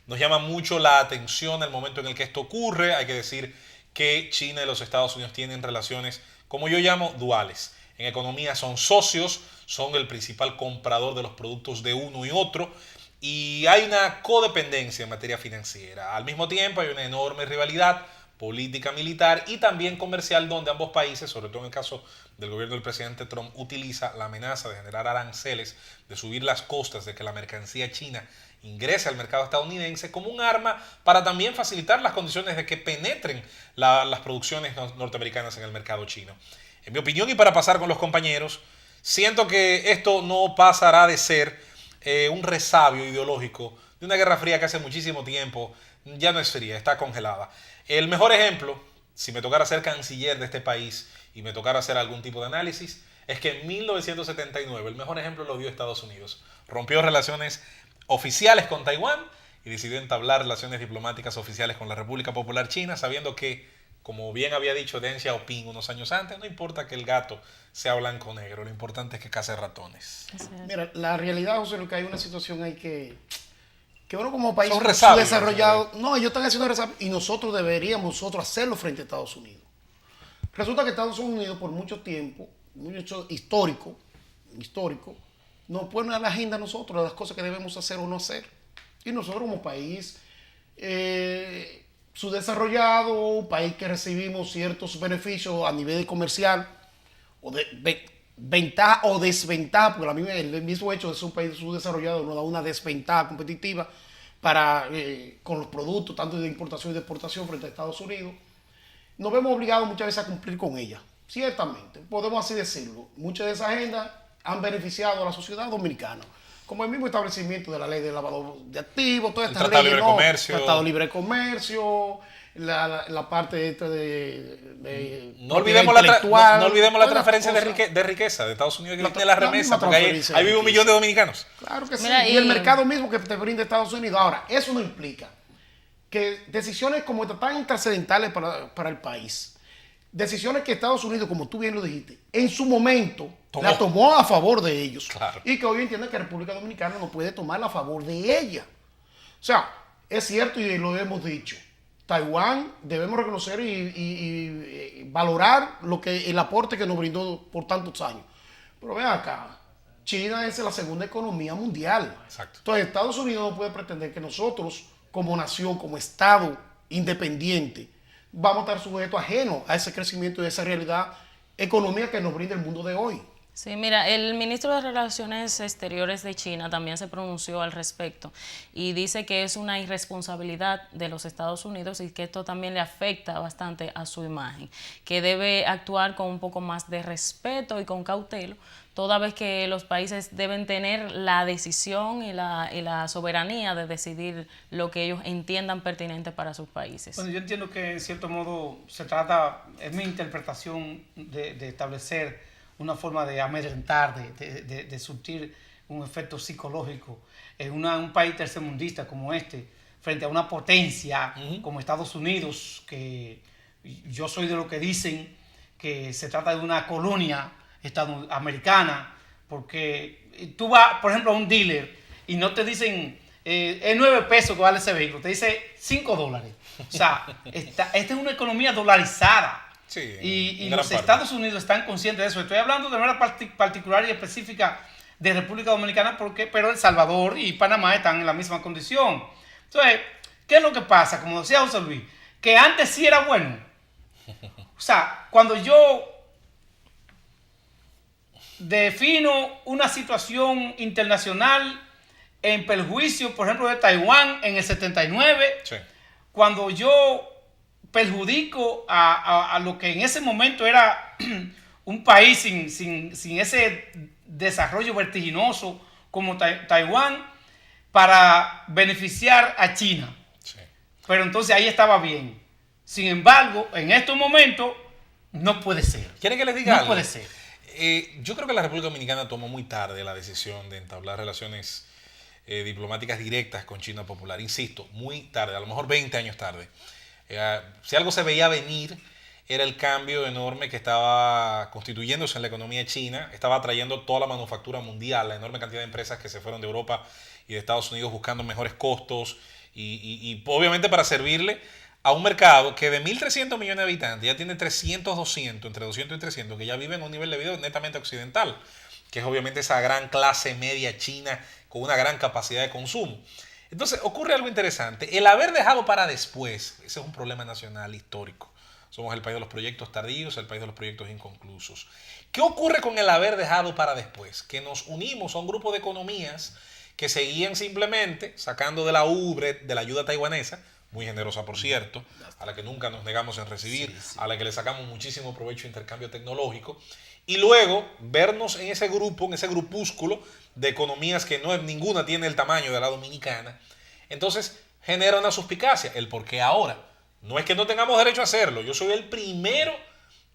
Nos llama mucho la atención el momento en el que esto ocurre. Hay que decir que China y los Estados Unidos tienen relaciones, como yo llamo, duales. En economía son socios, son el principal comprador de los productos de uno y otro, y hay una codependencia en materia financiera. Al mismo tiempo hay una enorme rivalidad política, militar y también comercial, donde ambos países, sobre todo en el caso del gobierno del presidente Trump, utiliza la amenaza de generar aranceles, de subir las costas, de que la mercancía china ingrese al mercado estadounidense como un arma para también facilitar las condiciones de que penetren las producciones norteamericanas en el mercado chino. En mi opinión, y para pasar con los compañeros, siento que esto no pasará de ser un resabio ideológico de una guerra fría que hace muchísimo tiempo ya no es fría, está congelada. El mejor ejemplo, si me tocara ser canciller de este país y me tocara hacer algún tipo de análisis, es que en 1979 el mejor ejemplo lo dio Estados Unidos. Rompió relaciones oficiales con Taiwán y decidió entablar relaciones diplomáticas oficiales con la República Popular China, sabiendo que, como bien había dicho Deng Xiaoping unos años antes, no importa que el gato sea blanco o negro, lo importante es que case ratones. Mira, la realidad, José, lo que hay una situación ahí que uno como país ¿no? subdesarrollado, no, ellos están haciendo resabios y nosotros deberíamos hacerlo frente a Estados Unidos. Resulta que Estados Unidos por mucho tiempo, mucho histórico, nos pone a la agenda nosotros las cosas que debemos hacer o no hacer. Y nosotros como país subdesarrollado, un país que recibimos ciertos beneficios a nivel comercial, o de ventaja o desventaja, porque el mismo hecho de ser un país subdesarrollado nos da una desventaja competitiva con los productos, tanto de importación y de exportación frente a Estados Unidos. Nos vemos obligados muchas veces a cumplir con ella. Ciertamente, podemos así decirlo. Muchas de esas agendas han beneficiado a la sociedad dominicana, como el mismo establecimiento de la ley de lavado de activos, todas estas leyes, Tratado de Libre Comercio, la parte de no olvidemos la transferencia de riqueza de Estados Unidos y de la remesa, porque ahí vive 1 millón de dominicanos. Claro que sí. Mira, y el mercado mismo que te brinda Estados Unidos. Ahora, eso no implica que decisiones como estas tan trascendentales para el país decisiones que Estados Unidos, como tú bien lo dijiste, en su momento Tomó. tomó a favor de ellos. Claro. Y que hoy entiende que República Dominicana no puede tomarla a favor de ella. O sea, es cierto y lo hemos dicho. Taiwán debemos reconocer y valorar el aporte que nos brindó por tantos años. Pero ven acá, China es la segunda economía mundial. Exacto. Entonces Estados Unidos no puede pretender que nosotros, como nación, como Estado independiente, vamos a estar sujetos ajenos a ese crecimiento y a esa realidad económica que nos brinda el mundo de hoy. Sí, mira, el ministro de Relaciones Exteriores de China también se pronunció al respecto y dice que es una irresponsabilidad de los Estados Unidos y que esto también le afecta bastante a su imagen, que debe actuar con un poco más de respeto y con cautela, toda vez que los países deben tener la decisión y la soberanía de decidir lo que ellos entiendan pertinente para sus países. Bueno, yo entiendo que en cierto modo se trata, es mi interpretación de establecer una forma de amedrentar, de surtir un efecto psicológico en un país tercermundista como este, frente a una potencia como Estados Unidos, que yo soy de lo que dicen que se trata de una colonia americana, porque tú vas, por ejemplo, a un dealer y no te dicen es 9 pesos que vale ese vehículo, te dice $5. O sea, esta es una economía dolarizada. Sí, y los Estados Unidos están conscientes de eso. Estoy hablando de manera particular y específica de República Dominicana, pero El Salvador y Panamá están en la misma condición. Entonces, ¿qué es lo que pasa? Como decía José Luis, que antes sí era bueno. O sea, cuando yo defino una situación internacional en perjuicio, por ejemplo, de Taiwán en el 79, sí, cuando yo perjudico a lo que en ese momento era un país sin ese desarrollo vertiginoso como Taiwán, para beneficiar a China. sí. Pero entonces ahí estaba bien. Sin embargo, en estos momentos no puede ser. ¿Quieren que les diga algo? No puede ser. Yo creo que la República Dominicana tomó muy tarde la decisión de entablar relaciones diplomáticas directas con China Popular. Insisto, muy tarde, a lo mejor 20 años tarde. Si algo se veía venir, era el cambio enorme que estaba constituyéndose en la economía china. Estaba atrayendo toda la manufactura mundial, la enorme cantidad de empresas que se fueron de Europa y de Estados Unidos buscando mejores costos y obviamente para servirle a un mercado que de 1.300 millones de habitantes ya tiene 300, 200, entre 200 y 300, que ya viven a un nivel de vida netamente occidental, que es obviamente esa gran clase media china con una gran capacidad de consumo. Entonces ocurre algo interesante. El haber dejado para después, ese es un problema nacional histórico. Somos el país de los proyectos tardíos, el país de los proyectos inconclusos. ¿Qué ocurre con el haber dejado para después? Que nos unimos a un grupo de economías que seguían simplemente sacando de la ubre de la ayuda taiwanesa, muy generosa por cierto, a la que nunca nos negamos en recibir, a la que le sacamos muchísimo provecho de intercambio tecnológico, y luego vernos en ese grupo, en ese grupúsculo de economías que ninguna tiene el tamaño de la dominicana. Entonces genera una suspicacia. ¿El por qué ahora? No es que no tengamos derecho a hacerlo. Yo soy el primero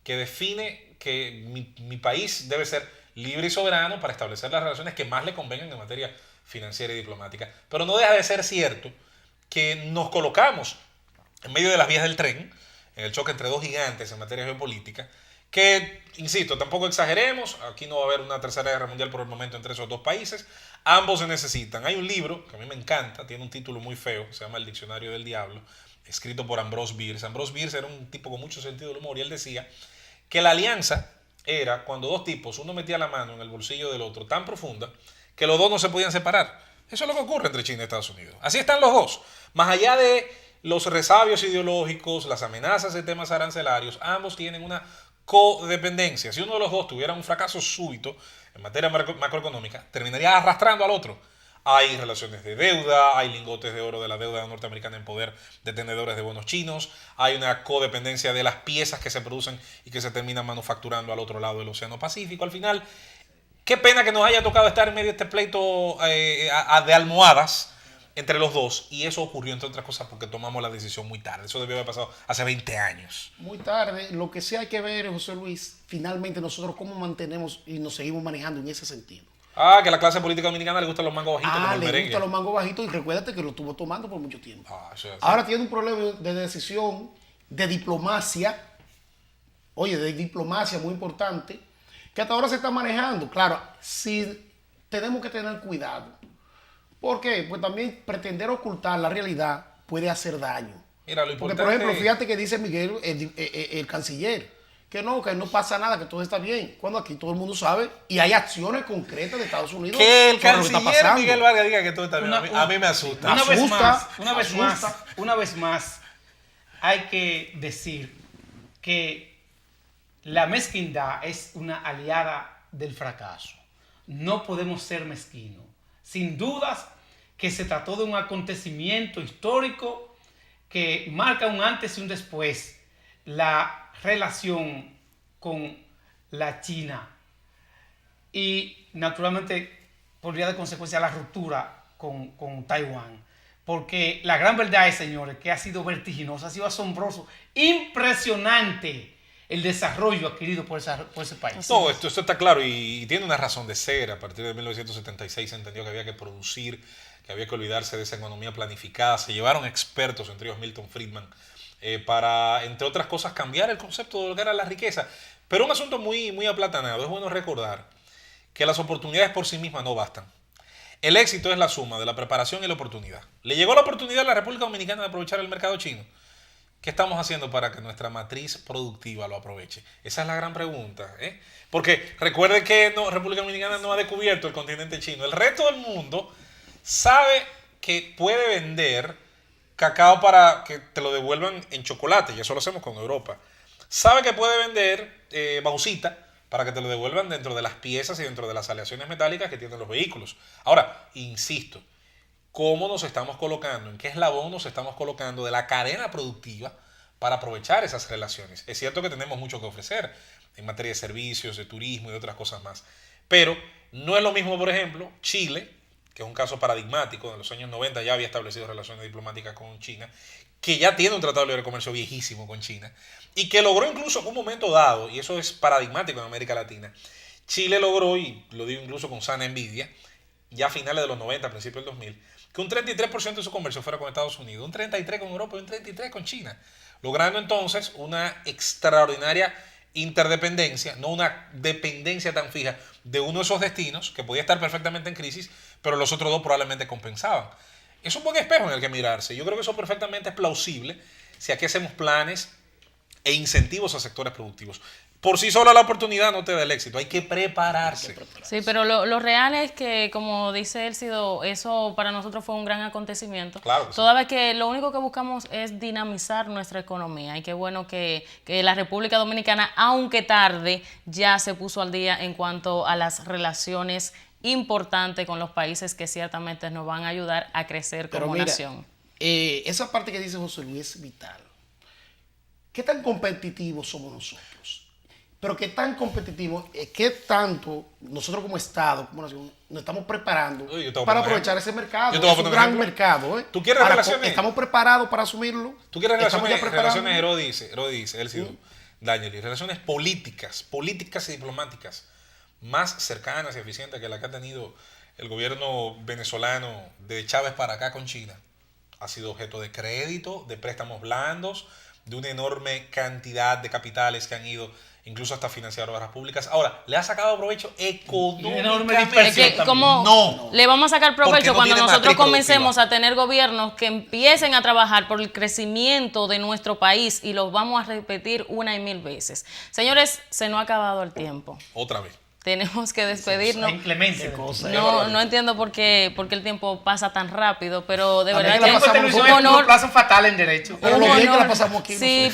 que define que mi país debe ser libre y soberano para establecer las relaciones que más le convengan en materia financiera y diplomática. Pero no deja de ser cierto que nos colocamos en medio de las vías del tren, en el choque entre dos gigantes en materia geopolítica, que, insisto, tampoco exageremos, aquí no va a haber una tercera guerra mundial por el momento entre esos dos países, ambos se necesitan. Hay un libro que a mí me encanta, tiene un título muy feo, se llama El Diccionario del Diablo, escrito por Ambrose Bierce. Ambrose Bierce era un tipo con mucho sentido del humor y él decía que la alianza era cuando dos tipos, uno metía la mano en el bolsillo del otro tan profunda que los dos no se podían separar. Eso es lo que ocurre entre China y Estados Unidos. Así están los dos. Más allá de los resabios ideológicos, las amenazas de temas arancelarios, ambos tienen una codependencia. Si uno de los dos tuviera un fracaso súbito en materia macroeconómica, terminaría arrastrando al otro. Hay relaciones de deuda, hay lingotes de oro de la deuda norteamericana en poder de tenedores de bonos chinos, hay una codependencia de las piezas que se producen y que se terminan manufacturando al otro lado del Océano Pacífico. Al final, qué pena que nos haya tocado estar en medio de este pleito de almohadas entre los dos, y eso ocurrió entre otras cosas porque tomamos la decisión muy tarde. Eso debió haber pasado hace 20 años. Muy tarde. Lo que sí hay que ver, José Luis, finalmente nosotros cómo mantenemos y nos seguimos manejando en ese sentido. Que a la clase política dominicana le gustan los mangos bajitos como el le merengue. gustan los mangos bajitos y recuérdate que lo estuvo tomando por mucho tiempo. Eso es así. Ahora tiene un problema de decisión, de diplomacia, oye, de diplomacia muy importante, que hasta ahora se está manejando. Claro, sí tenemos que tener cuidado. ¿Por qué? Pues también pretender ocultar la realidad puede hacer daño. Mira, lo Porque, importante... por ejemplo, fíjate que dice Miguel, el canciller, que no pasa nada, que todo está bien. Cuando aquí todo el mundo sabe y hay acciones concretas de Estados Unidos. Que el sobre lo que está canciller pasando. Miguel Vargas diga que todo está bien. A mí me asusta. Una vez más, hay que decir que la mezquindad es una aliada del fracaso. No podemos ser mezquinos. Sin dudas que se trató de un acontecimiento histórico que marca un antes y un después la relación con la China y naturalmente por vía de consecuencia la ruptura con Taiwán. Porque la gran verdad es, señores, que ha sido vertiginoso, ha sido asombroso, impresionante el desarrollo adquirido por ese país. No, esto está claro y tiene una razón de ser. A partir de 1976 se entendió que había que producir, que había que olvidarse de esa economía planificada. Se llevaron expertos, entre ellos Milton Friedman, para, entre otras cosas, cambiar el concepto de lo que era la riqueza. Pero un asunto muy aplatanado. Es bueno recordar que las oportunidades por sí mismas no bastan. El éxito es la suma de la preparación y la oportunidad. ¿Le llegó la oportunidad a la República Dominicana de aprovechar el mercado chino? ¿Qué estamos haciendo para que nuestra matriz productiva lo aproveche? Esa es la gran pregunta. Porque recuerde que República Dominicana no ha descubierto el continente chino. El resto del mundo sabe que puede vender cacao para que te lo devuelvan en chocolate, y eso lo hacemos con Europa. Sabe que puede vender bauxita para que te lo devuelvan dentro de las piezas y dentro de las aleaciones metálicas que tienen los vehículos. Ahora, insisto, ¿cómo nos estamos colocando? ¿En qué eslabón nos estamos colocando de la cadena productiva para aprovechar esas relaciones? Es cierto que tenemos mucho que ofrecer en materia de servicios, de turismo y de otras cosas más. Pero no es lo mismo, por ejemplo, Chile, que es un caso paradigmático, en los años 90 ya había establecido relaciones diplomáticas con China, que ya tiene un tratado de libre comercio viejísimo con China, y que logró incluso en un momento dado, y eso es paradigmático en América Latina, Chile logró, y lo digo incluso con sana envidia, ya a finales de los 90, principios del 2000, que un 33% de su comercio fuera con Estados Unidos, un 33% con Europa y un 33% con China, logrando entonces una extraordinaria interdependencia, no una dependencia tan fija de uno de esos destinos que podía estar perfectamente en crisis, pero los otros dos probablemente compensaban. Es un buen espejo en el que mirarse. Yo creo que eso perfectamente es plausible si aquí hacemos planes e incentivos a sectores productivos. Por sí sola la oportunidad no te da el éxito, hay que prepararse. Sí, pero lo real es que, como dice Elcido, eso para nosotros fue un gran acontecimiento. Claro que sí. Toda vez que lo único que buscamos es dinamizar nuestra economía, y qué bueno que la República Dominicana, aunque tarde, ya se puso al día en cuanto a las relaciones importantes con los países que ciertamente nos van a ayudar a crecer como nación. Esa parte que dice José Luis es vital. ¿Qué tan competitivos somos nosotros? Pero qué tan competitivos, qué tanto nosotros como Estado, como nación, nos estamos preparando para aprovechar ese mercado. Es un gran mercado. ¿Tú quieres relaciones? ¿Estamos preparados para asumirlo? ¿Tú quieres relaciones, Herodis, Elcido, Daniel, y relaciones políticas y diplomáticas más cercanas y eficientes que la que ha tenido el gobierno venezolano de Chávez para acá con China? Ha sido objeto de crédito, de préstamos blandos, de una enorme cantidad de capitales que han ido incluso hasta financiar obras públicas. Ahora, ¿le ha sacado provecho económicamente? Es que, ¿cómo le vamos a sacar provecho cuando nosotros comencemos a tener gobiernos que empiecen a trabajar por el crecimiento de nuestro país? Y los vamos a repetir una y mil veces. Señores, se nos ha acabado el tiempo. Otra vez. Tenemos que despedirnos. No entiendo por qué el tiempo pasa tan rápido, pero de verdad que un honor. Plazo fatal en derecho. Pero lo bien que la pasamos aquí. Sí,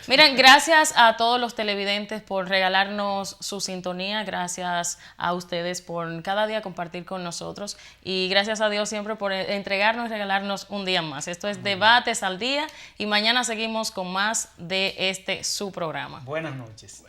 Miren, gracias a todos los televidentes por regalarnos su sintonía. Gracias a ustedes por cada día compartir con nosotros. Y gracias a Dios siempre por entregarnos y regalarnos un día más. Esto es Debates al Día. Y mañana seguimos con más de su programa. Buenas noches.